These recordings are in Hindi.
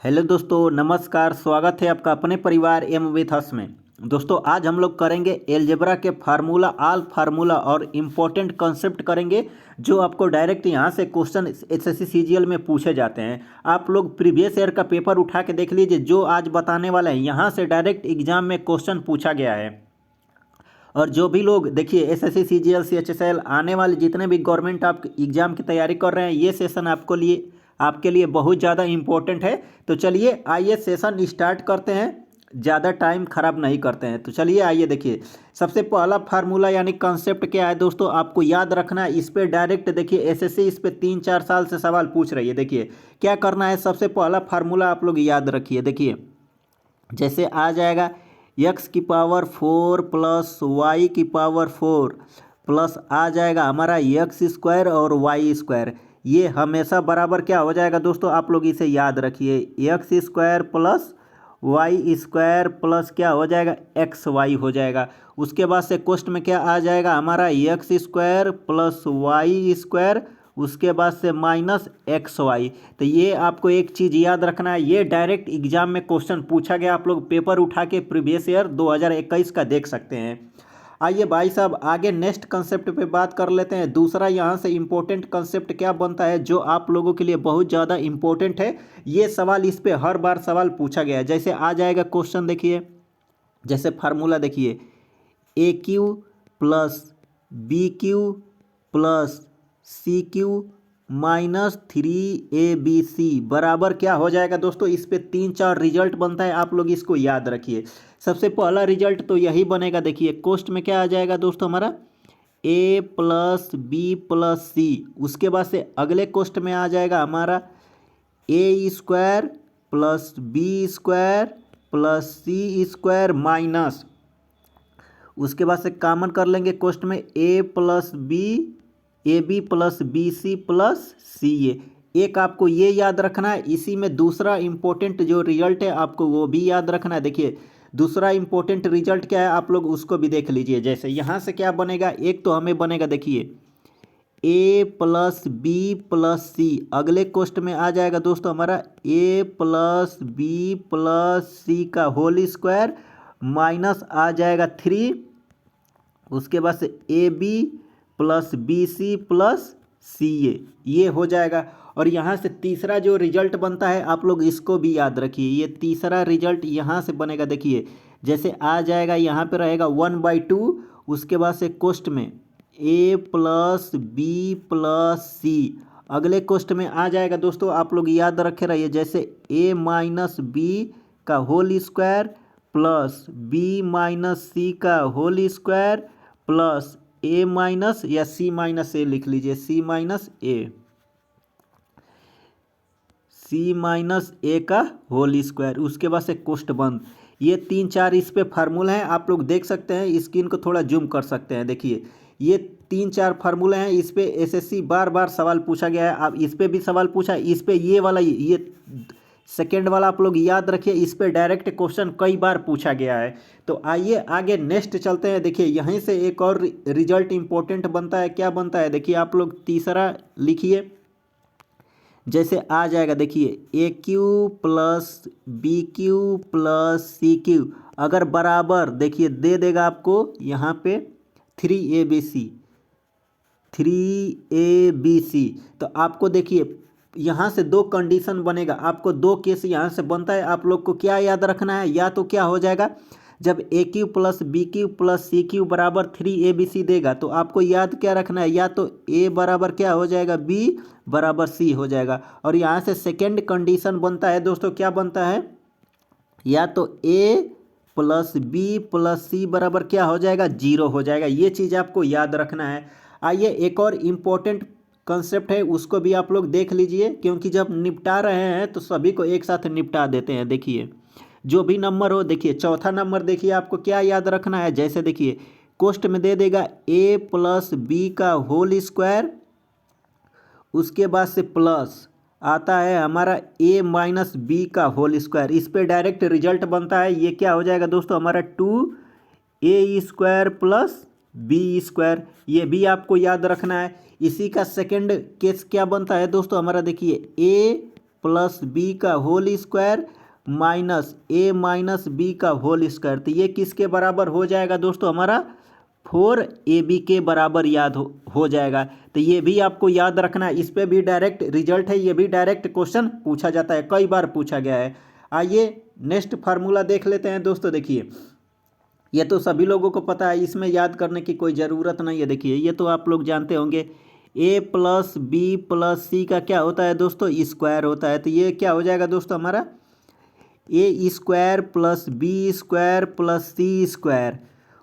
हेलो दोस्तों, नमस्कार। स्वागत है आपका अपने परिवार एम विथ अस में। दोस्तों आज हम लोग करेंगे एलजेब्रा के फार्मूला, ऑल फार्मूला और इम्पोर्टेंट कंसेप्ट करेंगे जो आपको डायरेक्ट यहाँ से क्वेश्चन एसएससी सीजीएल में पूछे जाते हैं। आप लोग प्रीवियस ईयर का पेपर उठा के देख लीजिए, जो आज बताने वाला है यहाँ से डायरेक्ट एग्जाम में क्वेश्चन पूछा गया है। और जो भी लोग देखिए एसएससी सीजीएल सीएचएसएल आने वाले जितने भी गवर्नमेंट आप एग्जाम की तैयारी कर रहे हैं, ये सेशन आपके लिए बहुत ज़्यादा इम्पोर्टेंट है। तो चलिए आइए सेशन स्टार्ट करते हैं, ज़्यादा टाइम खराब नहीं करते हैं। तो चलिए आइए देखिए, सबसे पहला फार्मूला यानी कंसेप्ट क्या है दोस्तों, आपको याद रखना है। इस पर डायरेक्ट देखिए एसएससी इस पर 3-4 साल से सवाल पूछ रही है। देखिए क्या करना है, सबसे पहला फार्मूला आप लोग याद रखिए। देखिए जैसे आ जाएगा x की पावर 4 प्लस वाई की पावर 4 प्लस आ जाएगा हमारा एक्स स्क्वायर और वाई स्क्वायर। ये हमेशा बराबर क्या हो जाएगा दोस्तों, आप लोग इसे याद रखिए। X square plus Y square plus क्या हो जाएगा, एक्स वाई हो जाएगा। उसके बाद से क्वेश्चन में क्या आ जाएगा हमारा, X square plus Y square, उसके बाद से माइनस एक्स वाई। तो ये आपको एक चीज़ याद रखना है, ये डायरेक्ट एग्जाम में क्वेश्चन पूछा गया। आप लोग पेपर उठा के प्रीवियस ईयर 2021 का देख सकते हैं। आइए भाई साहब आगे नेक्स्ट कंसेप्ट पे बात कर लेते हैं। दूसरा यहाँ से इम्पोर्टेंट कंसेप्ट क्या बनता है जो आप लोगों के लिए बहुत ज़्यादा इम्पोर्टेंट है। ये सवाल इस पे हर बार सवाल पूछा गया है। जैसे आ जाएगा क्वेश्चन, देखिए जैसे फार्मूला देखिए, A cube plus B cube plus C cube minus 3abc बराबर क्या हो जाएगा दोस्तों। इस पे 3-4 रिजल्ट बनता है, आप लोग इसको याद रखिए। सबसे पहला रिजल्ट तो यही बनेगा। देखिए कोष्ट में क्या आ जाएगा दोस्तों हमारा, a plus B plus C. उसके बाद से अगले कोष्ट में आ जाएगा हमारा A square plus B square plus C square minus, उसके बाद से कॉमन कर लेंगे कोष्ट में A plus B, A B plus B C plus C A. एक आपको ये याद रखना है। इसी में दूसरा इंपॉर्टेंट जो रिजल्ट है आपको वो भी याद रखना है। देखिए दूसरा इंपॉर्टेंट रिजल्ट क्या है, आप लोग उसको भी देख लीजिए। जैसे यहाँ से क्या बनेगा, एक तो हमें बनेगा देखिए ए प्लस बी प्लस सी। अगले क्वेश्चन में आ जाएगा दोस्तों हमारा ए प्लस बी प्लस सी का होल स्क्वायर माइनस आ जाएगा 3। उसके बाद से A B plus B C plus C A, ये हो जाएगा। और यहाँ से तीसरा जो रिजल्ट बनता है आप लोग इसको भी याद रखिए। ये तीसरा रिजल्ट यहाँ से बनेगा, देखिए जैसे आ जाएगा यहाँ पे रहेगा 1/2। उसके बाद से कोष्ट में ए प्लस बी प्लस सी। अगले कोष्ट में आ जाएगा दोस्तों, आप लोग याद रखे रहिए, जैसे ए माइनस बी का whole square plus B minus C का whole square plus A minus या सी माइनस ए लिख लीजिए, सी माइनस ए का होल स्क्वायर। उसके बाद से कोष्ट बंद। ये 3-4 इस पे फार्मूला हैं, आप लोग देख सकते हैं। स्क्रीन को थोड़ा जूम कर सकते हैं। देखिए ये 3-4 फार्मूले हैं। इस पे एसएससी बार बार सवाल पूछा गया है। आप इस पे भी सवाल पूछा, इस पे ये वाला ये सेकेंड वाला आप लोग याद रखिए। इस पे डायरेक्ट क्वेश्चन कई बार पूछा गया है। तो आइए आगे नेक्स्ट चलते हैं। देखिए यहीं से एक और रिजल्ट इंपॉर्टेंट बनता है। क्या बनता है देखिए, आप लोग तीसरा लिखिए। जैसे आ जाएगा देखिए A cube plus B cube plus C cube, अगर बराबर देखिए दे देगा आपको यहाँ पे 3abc। तो आपको देखिए यहाँ से दो कंडीशन बनेगा, आपको दो केस यहाँ से बनता है। आप लोग को क्या याद रखना है, या तो क्या हो जाएगा, जब A cube plus B cube plus C cube बराबर 3abc देगा तो आपको याद क्या रखना है, या तो ए बराबर क्या हो जाएगा, बी बराबर सी हो जाएगा। और यहाँ से सेकेंड कंडीशन बनता है दोस्तों, क्या बनता है, या तो ए प्लस बी प्लस सी बराबर क्या हो जाएगा, 0 हो जाएगा। ये चीज़ आपको याद रखना है। आइए एक और इम्पोर्टेंट कंसेप्ट है, उसको भी आप लोग देख लीजिए, क्योंकि जब निपटा रहे हैं तो सभी को एक साथ निपटा देते हैं। देखिए जो भी नंबर हो, देखिए चौथा नंबर देखिए आपको क्या याद रखना है। जैसे देखिए कोष्ट में दे देगा ए प्लस बी का होल स्क्वायर, उसके बाद से प्लस आता है हमारा ए माइनस बी का होल स्क्वायर। इस पे डायरेक्ट रिजल्ट बनता है। ये क्या हो जाएगा दोस्तों हमारा 2a square plus B square. ये भी आपको याद रखना है। इसी का सेकंड केस क्या बनता है दोस्तों हमारा, देखिए ए प्लस बी का होल स्क्वायर माइनस ए माइनस बी का होल स्क्वायर। तो ये किसके बराबर हो जाएगा दोस्तों, हमारा 4ab के बराबर याद हो जाएगा। तो ये भी आपको याद रखना है, इस पे भी डायरेक्ट रिजल्ट है, ये भी डायरेक्ट क्वेश्चन पूछा जाता है, कई बार पूछा गया है। आइए नेक्स्ट फार्मूला देख लेते हैं दोस्तों। देखिए ये तो सभी लोगों को पता है, इसमें याद करने की कोई ज़रूरत नहीं है। देखिए ये तो आप लोग जानते होंगे, a प्लस बी प्लस सी का क्या होता है दोस्तों, स्क्वायर होता है। तो ये क्या हो जाएगा दोस्तों, हमारा A square plus B square plus C square,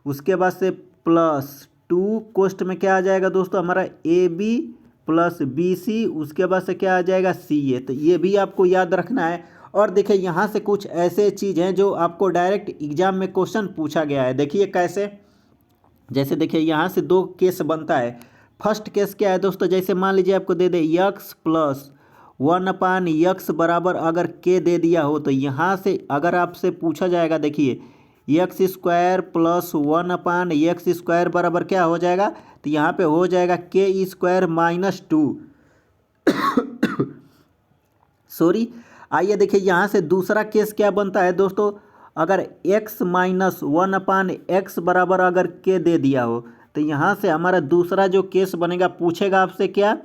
उसके बाद से प्लस 2 कोष्ट में क्या आ जाएगा दोस्तों, हमारा A B plus B C, उसके बाद से क्या आ जाएगा सी ए। तो ये भी आपको याद रखना है। और देखिए यहाँ से कुछ ऐसे चीज़ हैं जो आपको डायरेक्ट एग्जाम में क्वेश्चन पूछा गया है। देखिए कैसे, जैसे देखिए यहाँ से 2 केस बनता है। फर्स्ट केस क्या है दोस्तों, जैसे मान लीजिए आपको दे दे यक्स प्लस 1 यक्स बराबर अगर के दे दिया हो, तो यहाँ से अगर आपसे पूछा जाएगा, देखिए x square plus 1 x square बराबर क्या हो जाएगा, तो यहाँ पे हो जाएगा के स्क्वायर माइनस 2 सॉरी। आइए देखिए यहाँ से दूसरा केस क्या बनता है दोस्तों, अगर x माइनस 1/x बराबर अगर के दे दिया हो, तो यहाँ से हमारा दूसरा जो केस बनेगा, पूछेगा आपसे क्या,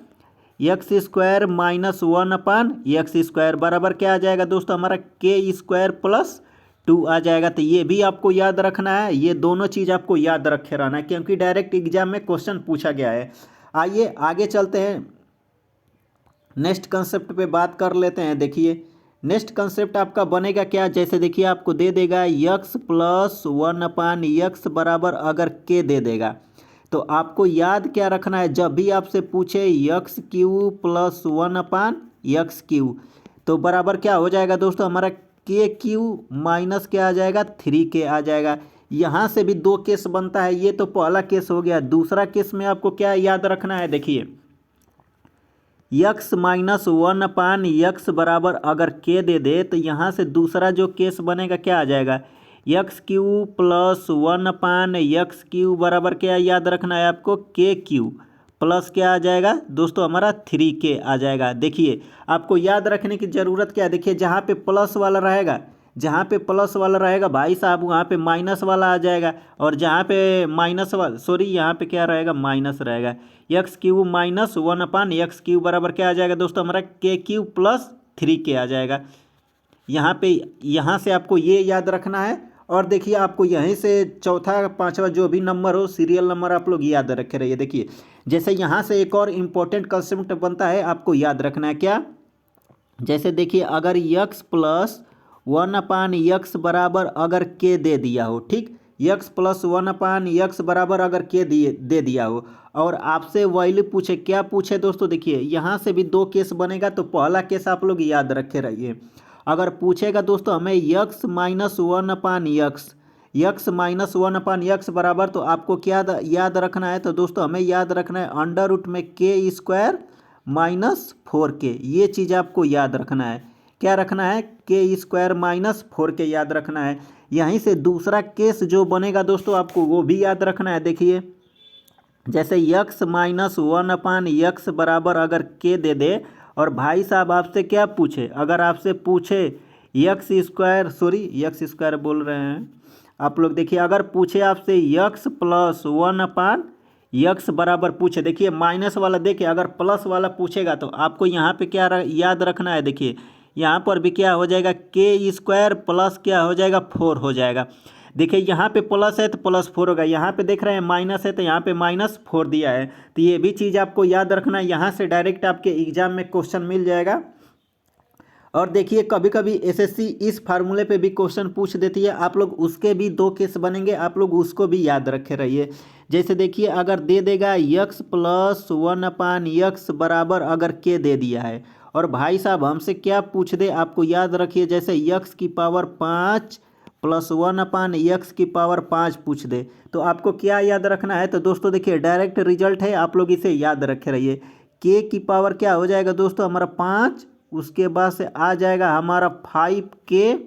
x square minus 1/x square बराबर क्या आ जाएगा दोस्तों, हमारा के स्क्वायर प्लस 2 आ जाएगा। तो ये भी आपको याद रखना है, ये दोनों चीज़ आपको याद रखे रहना है, क्योंकि डायरेक्ट एग्जाम में क्वेश्चन पूछा गया है। आइए आगे चलते हैं, नेक्स्ट कंसेप्ट पे बात कर लेते हैं। देखिए नेक्स्ट कंसेप्ट आपका बनेगा क्या, जैसे देखिए आपको दे देगा यक्स प्लस 1/x बराबर अगर के दे देगा, तो आपको याद क्या रखना है, जब भी आपसे पूछे x Q plus 1/x Q, तो बराबर क्या हो जाएगा दोस्तों, हमारा के क्यू माइनस क्या आ जाएगा 3k आ जाएगा। यहाँ से भी 2 केस बनता है, ये तो पहला केस हो गया। दूसरा केस में आपको क्या याद रखना है, देखिए यक्स माइनस 1/x बराबर अगर के दे दे, तो यहाँ से दूसरा जो केस बनेगा क्या आ जाएगा, x Q plus 1/x Q बराबर क्या याद रखना है आपको, के क्यू प्लस क्या आ जाएगा दोस्तों, हमारा 3k आ जाएगा। देखिए आपको याद रखने की ज़रूरत क्या है, देखिए जहाँ पे प्लस वाला रहेगा, जहाँ पे प्लस वाला रहेगा भाई साहब, वहाँ पे माइनस वाला आ जाएगा, और जहाँ पे माइनस वाला, सॉरी यहाँ पे क्या रहेगा, माइनस रहेगा। X Q minus 1/x Q बराबर क्या आ जाएगा दोस्तों, हमारा के क्यू प्लस 3k आ जाएगा। यहाँ पे यहाँ से आपको ये याद रखना है। और देखिए आपको यहीं से चौथा पांचवा जो भी नंबर हो, सीरियल नंबर आप लोग याद रखे रहिए। देखिए जैसे यहाँ से एक और इम्पोर्टेंट कंसेप्ट बनता है, आपको याद रखना है क्या, जैसे देखिए अगर यक्स प्लस 1/x बराबर अगर के दे दिया हो, ठीक, यक्स प्लस 1/x बराबर अगर के दे दिया हो, और आपसे वैल्यू पूछे, क्या पूछे दोस्तों, देखिए यहाँ से भी 2 केस बनेगा। तो पहला केस आप लोग याद रखे रहिए, अगर पूछेगा दोस्तों हमें x minus 1/x, x minus 1/x बराबर, तो आपको क्या याद रखना है, तो दोस्तों हमें याद रखना है अंडर रूट में के स्क्वायर माइनस 4k, ये चीज़ आपको याद रखना है। क्या रखना है, के स्क्वायर माइनस 4k याद रखना है। यहीं से दूसरा केस जो बनेगा दोस्तों, आपको वो भी याद रखना है। देखिए जैसे यक्स माइनस 1/x बराबर अगर के दे दे, और भाई साहब आपसे क्या पूछे, अगर आपसे पूछे x square, sorry x square बोल रहे हैं आप लोग, देखिए अगर पूछे आपसे यक्स प्लस 1/x बराबर पूछे, देखिए माइनस वाला देखिए, अगर प्लस वाला पूछेगा तो आपको यहाँ पे क्या याद रखना है, देखिए यहाँ पर भी क्या हो जाएगा, के स्क्वायर प्लस क्या हो जाएगा 4 हो जाएगा। देखिए यहाँ पे प्लस है तो प्लस 4 होगा, यहाँ पे देख रहे हैं माइनस है तो यहाँ पे -4 दिया है। तो ये भी चीज़ आपको याद रखना है, यहाँ से डायरेक्ट आपके एग्जाम में क्वेश्चन मिल जाएगा। और देखिए कभी कभी एसएससी इस फार्मूले पे भी क्वेश्चन पूछ देती है, आप लोग उसके भी 2 केस बनेंगे, आप लोग उसको भी याद रखे रहिए। जैसे देखिए अगर दे देगा यक्स प्लस 1/x बराबर अगर के दे दिया है, और भाई साहब हमसे क्या पूछ दे, आपको याद रखिए, जैसे यक्स की पावर 5 प्लस 1/x की पावर 5 पूछ दे, तो आपको क्या याद रखना है, तो दोस्तों देखिए डायरेक्ट रिजल्ट है, आप लोग इसे याद रखे रहिए। के की पावर क्या हो जाएगा दोस्तों, हमारा 5, उसके बाद से आ जाएगा हमारा 5k,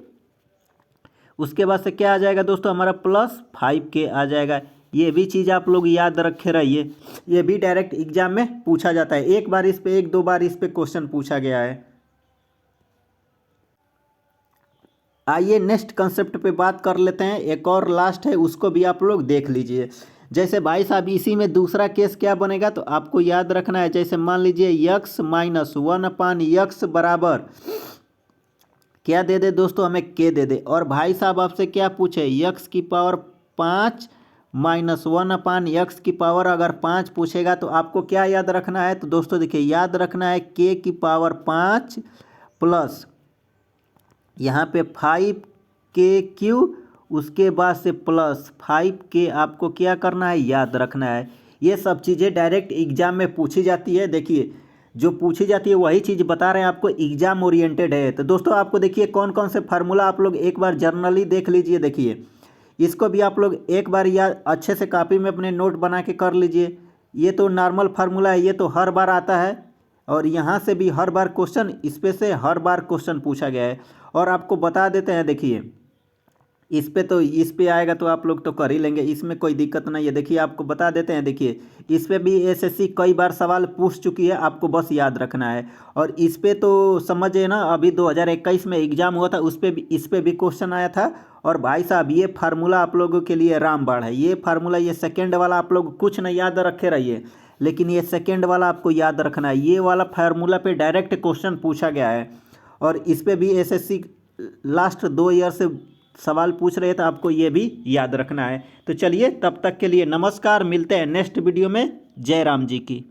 उसके बाद से क्या आ जाएगा दोस्तों, हमारा प्लस 5k आ जाएगा। ये भी चीज़ आप लोग याद रखे रहिए, ये भी डायरेक्ट एग्जाम में पूछा जाता है, एक बार इस पे 1-2 बार इस पे क्वेश्चन पूछा गया है। आइए नेक्स्ट कंसेप्ट पे बात कर लेते हैं, एक और लास्ट है उसको भी आप लोग देख लीजिए। जैसे भाई साहब इसी में दूसरा केस क्या बनेगा, तो आपको याद रखना है, जैसे मान लीजिए यक्स माइनस 1/x बराबर क्या दे दे दोस्तों, हमें के दे दे, और भाई साहब आपसे क्या पूछे, यक्स की पावर 5 माइनस 1/x की पावर अगर 5 पूछेगा तो आपको क्या याद रखना है, तो दोस्तों देखिए याद रखना है के की पावर 5 प्लस यहाँ पे 5k3, उसके बाद से प्लस 5k आपको क्या करना है, याद रखना है। ये सब चीज़ें डायरेक्ट एग्जाम में पूछी जाती है। देखिए जो पूछी जाती है वही चीज़ बता रहे हैं आपको, एग्जाम ओरिएंटेड है। तो दोस्तों आपको देखिए कौन कौन से फार्मूला आप लोग एक बार जर्नली देख लीजिए। देखिए इसको भी आप लोग एक बार याद अच्छे से कॉपी में अपने नोट बना के कर लीजिए। ये तो नॉर्मल फार्मूला है, ये तो हर बार आता है, और यहाँ से भी हर बार क्वेश्चन, इस पे से हर बार क्वेश्चन पूछा गया है। और आपको बता देते हैं, देखिए इस पे आएगा तो आप लोग तो कर ही लेंगे, इसमें कोई दिक्कत नहीं है। देखिए आपको बता देते हैं, देखिए इस पे भी एसएससी कई बार सवाल पूछ चुकी है, आपको बस याद रखना है। और इस पे तो समझे ना, अभी 2021 में एग्जाम हुआ था, इस पे भी क्वेश्चन आया था। और भाई साहब ये फार्मूला आप लोगों के लिए रामबाण है, ये फार्मूला, ये सेकेंड वाला आप लोग कुछ नहीं याद रखे रहिए, लेकिन ये सेकेंड वाला आपको याद रखना है। ये वाला फार्मूला पे डायरेक्ट क्वेश्चन पूछा गया है, और इस पे भी एसएससी लास्ट 2 ईयर से सवाल पूछ रहे थे, आपको ये भी याद रखना है। तो चलिए तब तक के लिए नमस्कार, मिलते हैं नेक्स्ट वीडियो में। जय राम जी की।